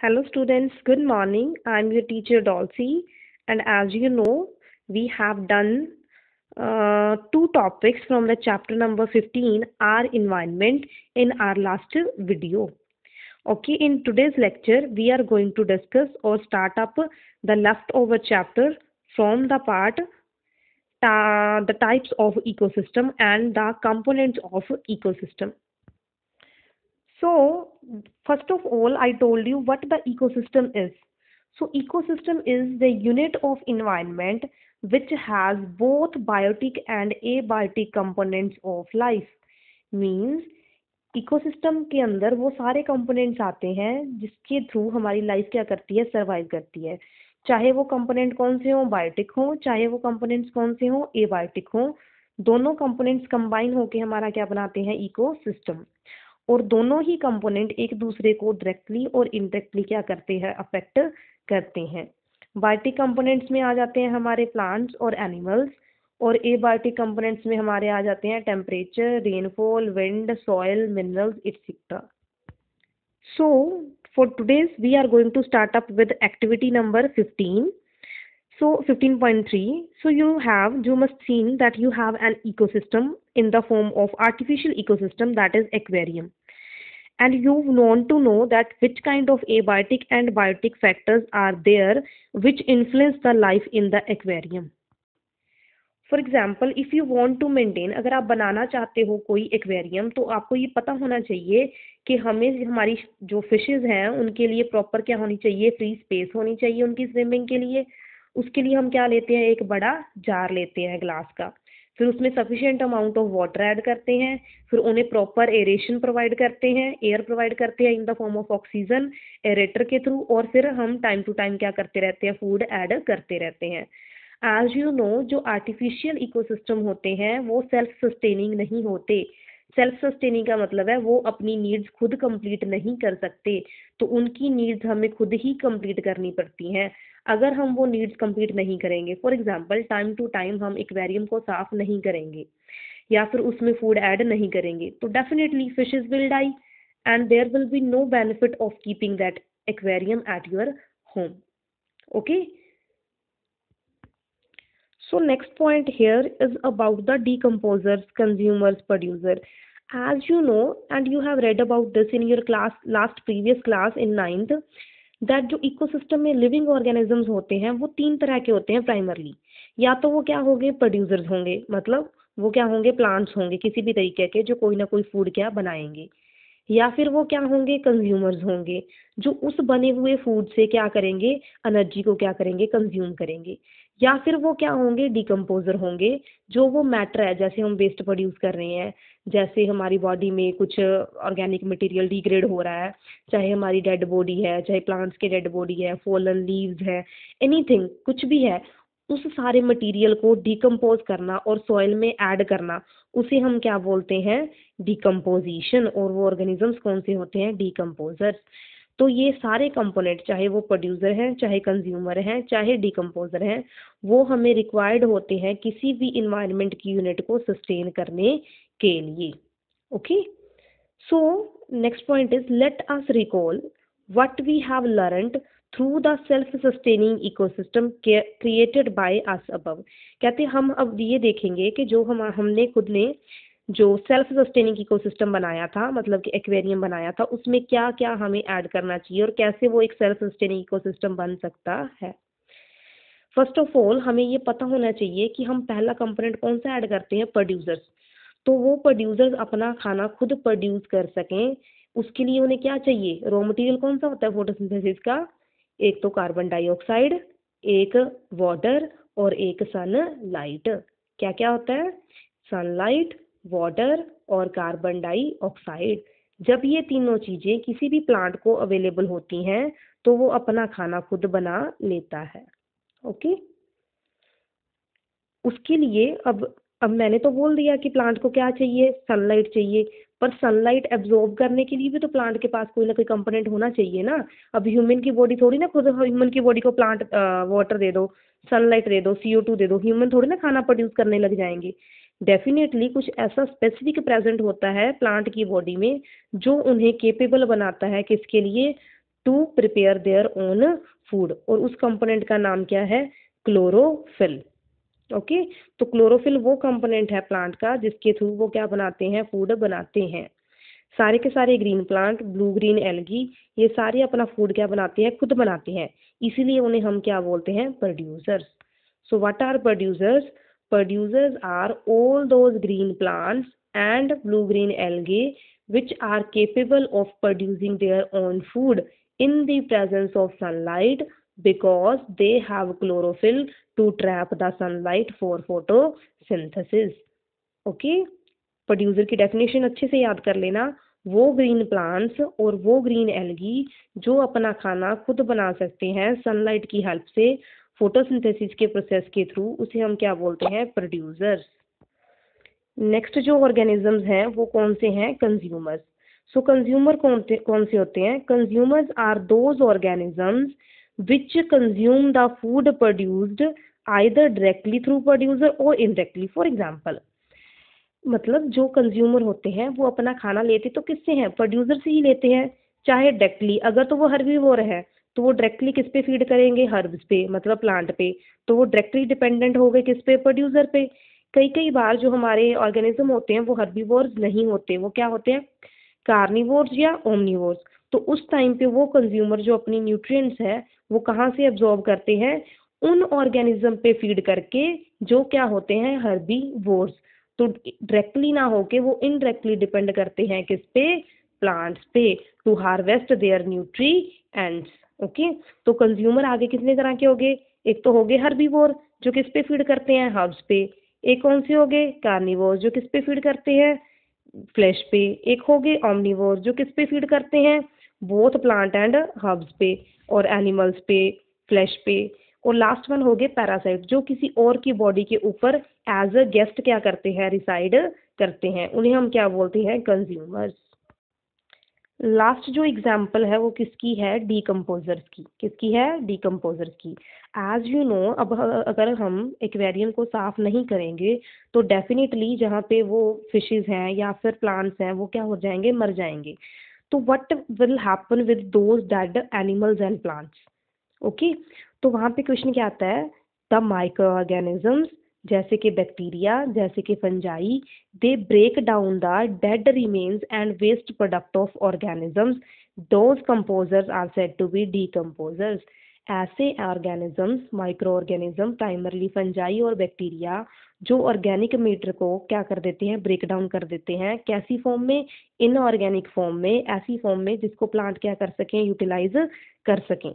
Hello students, good morning. I'm your teacher Dolcy, and as you know, we have done two topics from the chapter number 15, our environment, in our last video. Okay, in today's lecture, we are going to discuss or start up the leftover chapter from the part the types of ecosystem and the components of ecosystem. So, first of all, I told you what the ecosystem is. So, ecosystem is the unit of environment which has both biotic and abiotic components of life. Means ecosystem के अंदर वो सारे components आते हैं जिसके through हमारी life क्या करती है, सरवाइव करती है। चाहे वो कंपोनेंट कौन से हों, बायोटिक हों, चाहे वो कंपोनेंट्स कौन से हों, एबायोटिक हों, दोनों कंपोनेंट्स कंबाइन होके हमारा क्या बनाते हैं, इकोसिस्टम। और दोनों ही कंपोनेंट एक दूसरे को डायरेक्टली और इनडायरेक्टली क्या करते हैं, अफेक्ट करते हैं। बायोटिक कंपोनेंट्स में आ जाते हैं हमारे प्लांट्स और एनिमल्स, और एबायोटिक कंपोनेंट्स में हमारे आ जाते हैं temperature, rainfall, wind, soil, minerals etcetera. So for today's we are going to start up with activity number 15. So 15.3, so you must seen that you have an ecosystem in the form of artificial ecosystem, that is aquarium, and you want to know that which kind of abiotic and biotic factors are there which influence the life in the aquarium. For example if you want to maintain, अगर आप बनाना चाहते हो कोई aquarium, तो आपको ये पता होना चाहिए कि हमें हमारी जो फिशेज हैं उनके लिए प्रॉपर क्या होनी चाहिए, फ्री स्पेस होनी चाहिए उनकी स्विमिंग के लिए। उसके लिए हम क्या लेते हैं, एक बड़ा जार लेते हैं ग्लास का, फिर उसमें sufficient amount of water add करते हैं, फिर उन्हें प्रॉपर एरेशन प्रोवाइड करते हैं, एयर प्रोवाइड करते हैं in the form of oxygen aerator के थ्रू, और फिर हम टाइम टू टाइम क्या करते रहते हैं, फूड ऐड करते रहते हैं। एज यू नो, जो आर्टिफिशियल इकोसिस्टम होते हैं वो सेल्फ सस्टेनिंग नहीं होते। सेल्फ सस्टेनिंग का मतलब है वो अपनी नीड्स खुद कंप्लीट नहीं कर सकते, तो उनकी नीड्स हमें खुद ही कंप्लीट करनी पड़ती हैं। अगर हम वो नीड्स कंप्लीट नहीं करेंगे, for example time to time हम एक्वेरियम को साफ नहीं करेंगे या फिर उसमें फूड ऐड नहीं करेंगे, तो definitely fishes will die and there will be no benefit of keeping that aquarium at your home. Okay, so next point here is about the decomposers, consumers, producer. As you know, and you have read about this in your class, last previous class in 9th, that जो ecosystem में living organisms होते हैं वो तीन तरह के होते हैं प्राइमरली। या तो वो क्या होंगे, प्रोड्यूसर्स होंगे, मतलब वो क्या होंगे, प्लांट्स होंगे किसी भी तरीके के जो कोई ना कोई फूड क्या बनाएंगे। या फिर वो क्या होंगे, कंज्यूमर्स होंगे, जो उस बने हुए फूड से क्या करेंगे, एनर्जी को क्या करेंगे, कंज्यूम करेंगे। या फिर वो क्या होंगे, डिकम्पोजर होंगे, जो वो मैटर है, जैसे हम वेस्ट प्रोड्यूस कर रहे हैं, जैसे हमारी बॉडी में कुछ ऑर्गेनिक मटेरियल डिग्रेड हो रहा है, चाहे हमारी डेड बॉडी है, चाहे प्लांट्स के डेड बॉडी है, फॉलन लीव्स है, एनीथिंग कुछ भी है, उस सारे मटेरियल को डिकम्पोज करना और सॉइल में ऐड करना, उसे हम क्या बोलते हैं, डिकम्पोजिशन। और वो ऑर्गेनिजम्स कौन से होते हैं, डिकम्पोजर्स। तो ये सारे कंपोनेंट, चाहे वो प्रोड्यूसर हैं, चाहे कंज्यूमर हैं, चाहे डिकम्पोजर हैं, वो हमें रिक्वायर्ड होते हैं किसी भी इन्वायरमेंट की यूनिट को सस्टेन करने के लिए। Okay, so next point is let us recall what we have learned through the self sustaining ecosystem created by us above. कहते हैं हम अब ये देखेंगे कि जो हमने खुद ने जो सेल्फ सस्टेनिंग इकोसिस्टम बनाया था, मतलब कि एक्वेरियम बनाया था, उसमें क्या क्या हमें ऐड करना चाहिए और कैसे वो एक सेल्फ सस्टेनिंग इकोसिस्टम बन सकता है। फर्स्ट ऑफ ऑल हमें ये पता होना चाहिए कि हम पहला कंपोनेंट कौन सा ऐड करते हैं, प्रोड्यूसर्स। तो वो प्रोड्यूसर्स अपना खाना खुद प्रोड्यूस कर सकें, उसके लिए उन्हें क्या चाहिए, रॉ मटेरियल कौन सा होता है फोटोसिंथेसिस का, एक तो कार्बन डाइऑक्साइड, एक वाटर और एक सनलाइट। क्या क्या होता है, सनलाइट, वाटर और कार्बन डाइऑक्साइड। जब ये तीनों चीज़ें किसी भी प्लांट को अवेलेबल होती हैं तो वो अपना खाना खुद बना लेता है। ओके, उसके लिए अब मैंने तो बोल दिया कि प्लांट को क्या चाहिए, सनलाइट चाहिए, पर सनलाइट एब्जॉर्ब करने के लिए भी तो प्लांट के पास कोई ना कोई कंपोनेंट होना चाहिए ना। अब ह्यूमन की बॉडी थोड़ी ना, खुद ह्यूमन की बॉडी को प्लांट वाटर दे दो, सनलाइट दे दो, CO2 दे दो, ह्यूमन थोड़ी ना खाना प्रोड्यूस करने लग जाएंगे। डेफिनेटली कुछ ऐसा स्पेसिफिक प्रेजेंट होता है प्लांट की बॉडी में जो उन्हें केपेबल बनाता है किसके लिए, to prepare their own food, और उस कंपोनेंट का नाम क्या है? क्लोरोफिल। ओके, तो क्लोरोफिल वो कंपोनेंट है प्लांट का जिसके थ्रू वो क्या बनाते हैं? फूड बनाते हैं। सारे के सारे green plant, blue green algae, ये सारे अपना फूड क्या बनाते हैं? खुद बनाते हैं, इसीलिए उन्हें हम क्या बोलते हैं? Producers. So what are producers? Producers are all those green plants and blue-green algae which are capable of producing their own food in the presence of sunlight because they have chlorophyll to trap the sunlight for photosynthesis. Okay, producer की definition अच्छे से याद कर लेना। वो green plants और वो green algae जो अपना खाना खुद बना सकते हैं सनलाइट की हेल्प से, फोटोसिंथेसिस के प्रोसेस के थ्रू, उसे हम क्या बोलते हैं? प्रोड्यूसर्स। नेक्स्ट जो ऑर्गेनिजम्स हैं वो कौन से हैं? कंज्यूमर्स। सो कंज्यूमर कौन से होते हैं? Consumers are those organisms which consume the food produced either directly through producer और इनडायरेक्टली। फॉर एग्जाम्पल, मतलब जो कंज्यूमर होते हैं वो अपना खाना लेते तो किससे हैं? प्रोड्यूसर से ही लेते हैं, चाहे डायरेक्टली, अगर तो वो हर्बीवोर है तो वो डायरेक्टली किस पे फीड करेंगे? हर्ब्स पे, मतलब प्लांट पे, तो वो डायरेक्टली डिपेंडेंट हो गए किस पे? प्रोड्यूसर पे। कई कई बार जो हमारे ऑर्गेनिज्म होते हैं वो हर्बीवोर्स नहीं होते, वो क्या होते हैं? कार्निवोर्स या ओमनिवोर्स। तो उस टाइम पे वो कंज्यूमर जो अपनी न्यूट्रिएंट्स है वो कहाँ से एब्जॉर्ब करते हैं? उन ऑर्गेनिज्म पे फीड करके जो क्या होते हैं? हर्बीवोर्स। तो डायरेक्टली ना होके वो इनडायरेक्टली डिपेंड करते हैं किस पे? प्लांट्स पे, to harvest their nutrients. Okay, तो कंज्यूमर आगे कितने तरह के हो गए? एक तो हो गए हर्बीवोर जो किस पे फीड करते हैं? हर्ब्स पे। एक कौन से हो गए? कार्निवोर जो किस पे फीड करते हैं? फ्लैश पे। एक हो गए ऑमनिवोर जो किस पे फीड करते हैं? बोथ प्लांट एंड हर्ब्स पे और एनिमल्स पे, फ्लैश पे। और लास्ट वन हो गए पैरासाइट जो किसी और की बॉडी के ऊपर एज अ गेस्ट क्या करते हैं? रिसाइड करते हैं, उन्हें हम क्या बोलते हैं? कंज्यूमर्स। लास्ट जो एग्जाम्पल है वो किसकी है? डीकम्पोजर्स की। किसकी है? डीकम्पोजर्स की। एज यू नो, अब अगर हम एक्वेरियम को साफ नहीं करेंगे तो डेफिनेटली जहाँ पे वो फिशेज हैं या फिर प्लांट्स हैं वो क्या हो जाएंगे? मर जाएंगे। तो what will happen with those dead animals and plants? Okay, तो वहाँ पे क्वेश्चन क्या आता है? द माइक्रो ऑर्गेनिजम्स जैसे कि बैक्टीरिया, जैसे कि fungi, they break down the dead remains and waste product of organisms, those composers are said to be decomposers. ऐसे organisms, micro organism, primarily fungi और बैक्टीरिया, जो ऑर्गेनिक मैटर को क्या कर देते हैं? ब्रेक डाउन कर देते हैं। कैसी फॉर्म में? इनऑर्गेनिक फॉर्म में, ऐसी फॉर्म में जिसको प्लांट क्या कर सकें? यूटिलाइज कर सकें।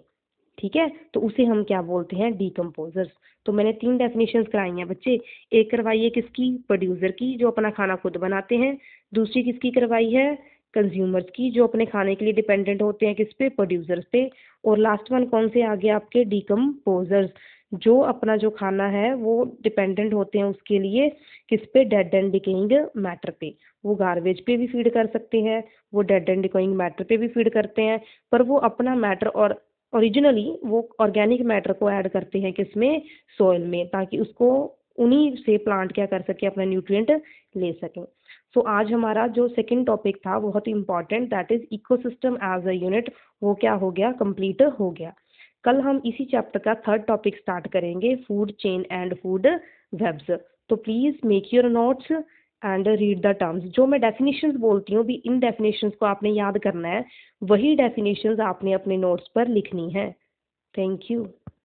ठीक है, तो उसे हम क्या बोलते हैं? डीकम्पोजर्स। तो मैंने 3 डेफिनेशंस कराई हैं बच्चे। एक करवाई है किसकी? प्रोड्यूसर की जो अपना खाना खुद बनाते हैं। दूसरी किसकी करवाई है? कंज्यूमर्स की जो अपने खाने के लिए डिपेंडेंट होते हैं किस पे? प्रोड्यूसर्स पे। और लास्ट वन कौन से आ गया आपके? डीकम्पोजर्स, जो अपना जो खाना है वो डिपेंडेंट होते हैं उसके लिए किस पे? डेड एंड डिकेइंग मैटर पे। वो गार्बेज पे भी फीड कर सकते हैं, वो डेड एंड डिकेइंग मैटर पे भी फीड करते हैं, पर वो अपना मैटर और ओरिजिनली वो ऑर्गेनिक मैटर को ऐड करते हैं किसमें? सॉइल में, ताकि उसको उन्हीं से प्लांट क्या कर सके? अपना न्यूट्रिएंट ले सकें। सो आज हमारा जो सेकंड टॉपिक था बहुत ही important, that is ecosystem as a unit, वो क्या हो गया? कंप्लीट हो गया। कल हम इसी चैप्टर का थर्ड टॉपिक स्टार्ट करेंगे, food chain and food webs. तो please make your notes and read the terms. जो मैं डेफिनेशंस बोलती हूँ भी, इन डेफिनेशंस को आपने याद करना है, वही डेफिनेशंस आपने अपने नोट्स पर लिखनी है। Thank you.